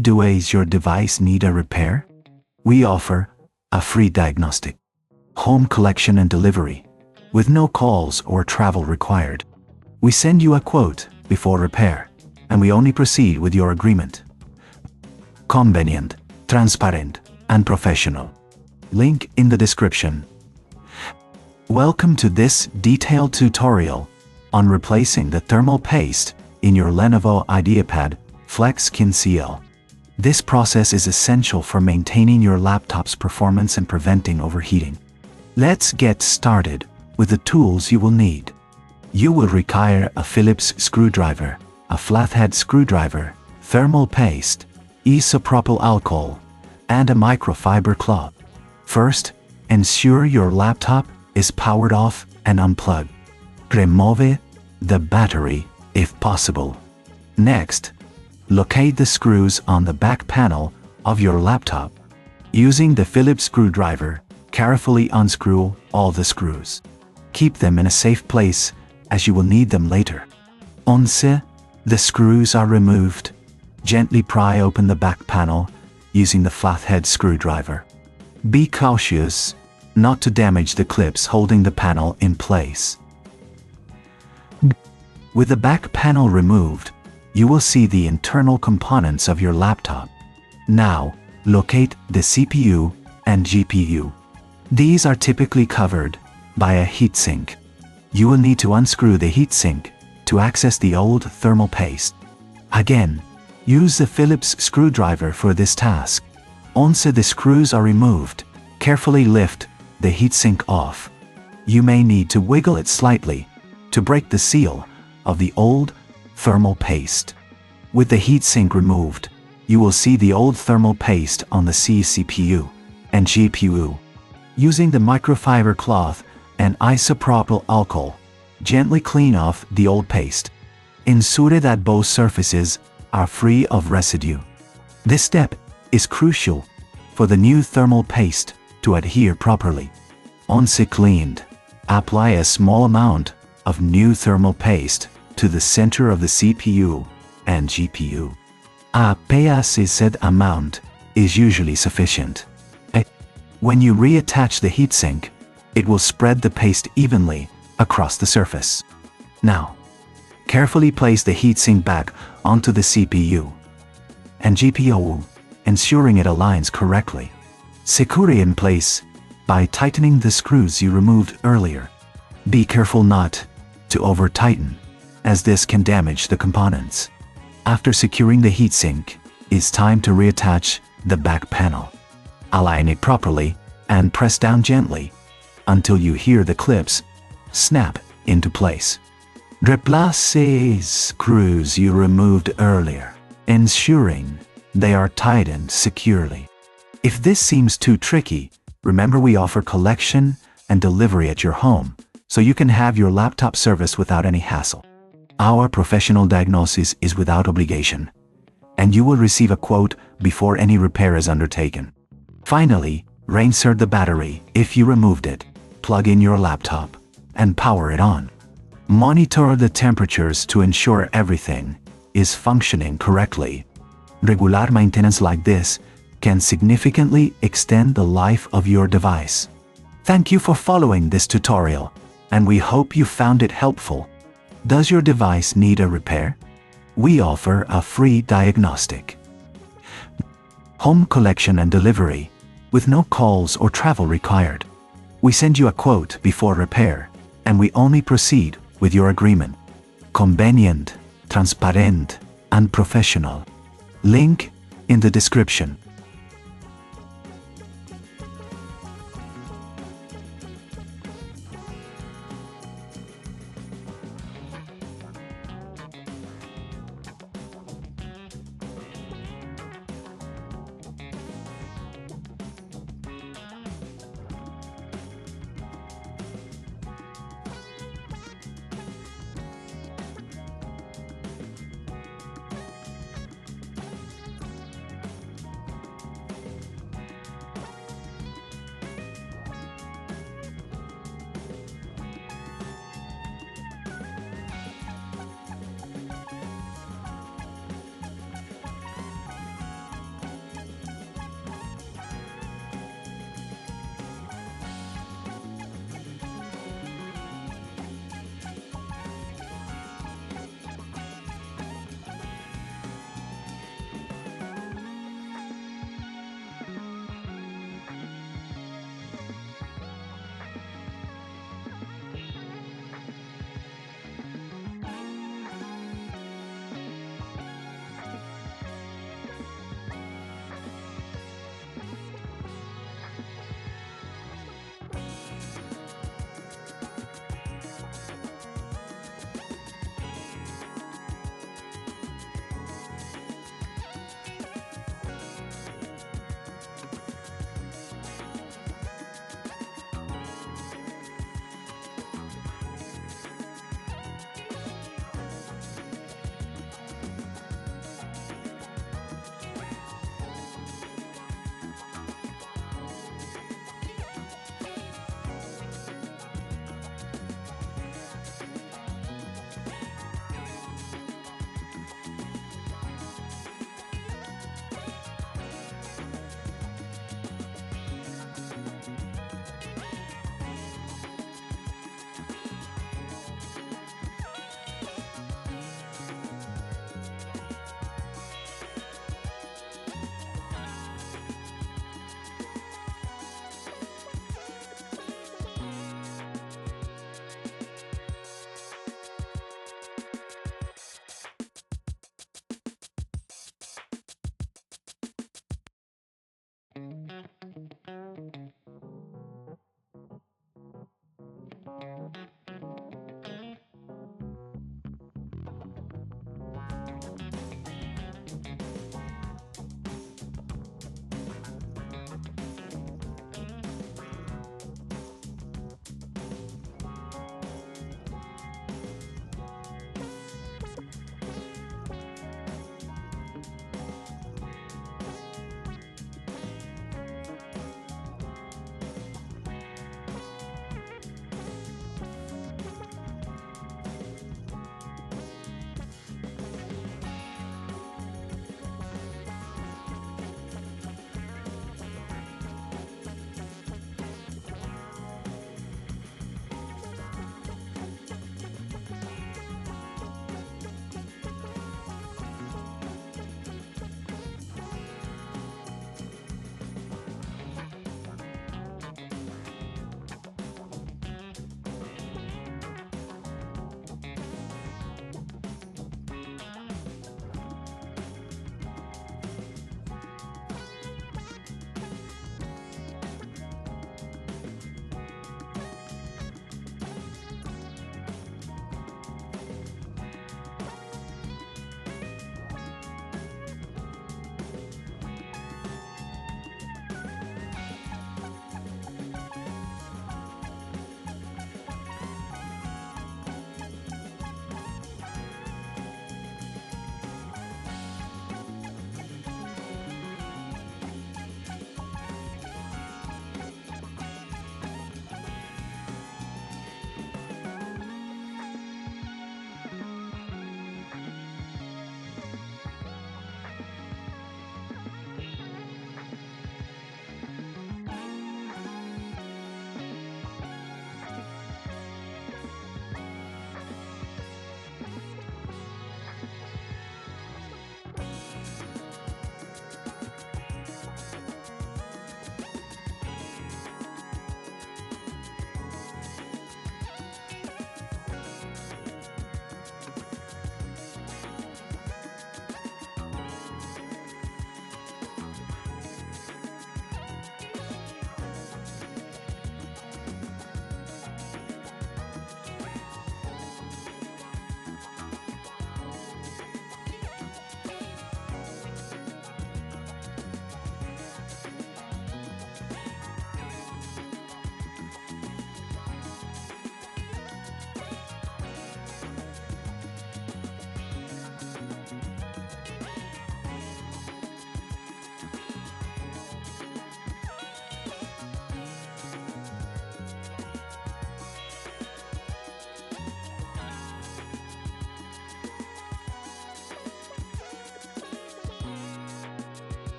Does your device need a repair? We offer a free diagnostic, home collection and delivery, with no calls or travel required. We send you a quote before repair, and we only proceed with your agreement. Convenient, transparent, and professional. Link in the description. Welcome to this detailed tutorial on replacing the thermal paste in your Lenovo IdeaPad Flex Skin CL. This process is essential for maintaining your laptop's performance and preventing overheating. Let's get started with the tools you will need. You will require a Phillips screwdriver, a flathead screwdriver, thermal paste, isopropyl alcohol, and a microfiber cloth. First, ensure your laptop is powered off and unplugged. Remove the battery if possible. Next, locate the screws on the back panel of your laptop. Using the Phillips screwdriver, carefully unscrew all the screws. Keep them in a safe place as you will need them later. Once the screws are removed, gently pry open the back panel using the flathead screwdriver. Be cautious not to damage the clips holding the panel in place. With the back panel removed, you will see the internal components of your laptop. Now, locate the CPU and GPU. These are typically covered by a heatsink. You will need to unscrew the heatsink to access the old thermal paste. Again, use the Phillips screwdriver for this task. Once the screws are removed, carefully lift the heatsink off. You may need to wiggle it slightly to break the seal of the old thermal paste. With the heatsink removed, you will see the old thermal paste on the CPU and GPU. Using the microfiber cloth and isopropyl alcohol, gently clean off the old paste. Ensure that both surfaces are free of residue. This step is crucial for the new thermal paste to adhere properly. Once cleaned, apply a small amount of new thermal paste to the center of the CPU and GPU. A said amount is usually sufficient. When you reattach the heatsink, it will spread the paste evenly across the surface. Now, carefully place the heatsink back onto the CPU and GPU, ensuring it aligns correctly. Secure it in place by tightening the screws you removed earlier. Be careful not to over-tighten, as this can damage the components. After securing the heatsink, it's time to reattach the back panel. Align it properly and press down gently until you hear the clips snap into place. Replace the screws you removed earlier, ensuring they are tightened securely. If this seems too tricky, remember we offer collection and delivery at your home, so you can have your laptop serviced without any hassle. Our professional diagnosis is without obligation, and you will receive a quote before any repair is undertaken. Finally, reinsert the battery if you removed it, plug in your laptop, and power it on. Monitor the temperatures to ensure everything is functioning correctly. Regular maintenance like this can significantly extend the life of your device. Thank you for following this tutorial, and we hope you found it helpful. Does your device need a repair? We offer a free diagnostic, home collection and delivery, with no calls or travel required. We send you a quote before repair, and we only proceed with your agreement. Convenient, transparent, and professional. Link in the description.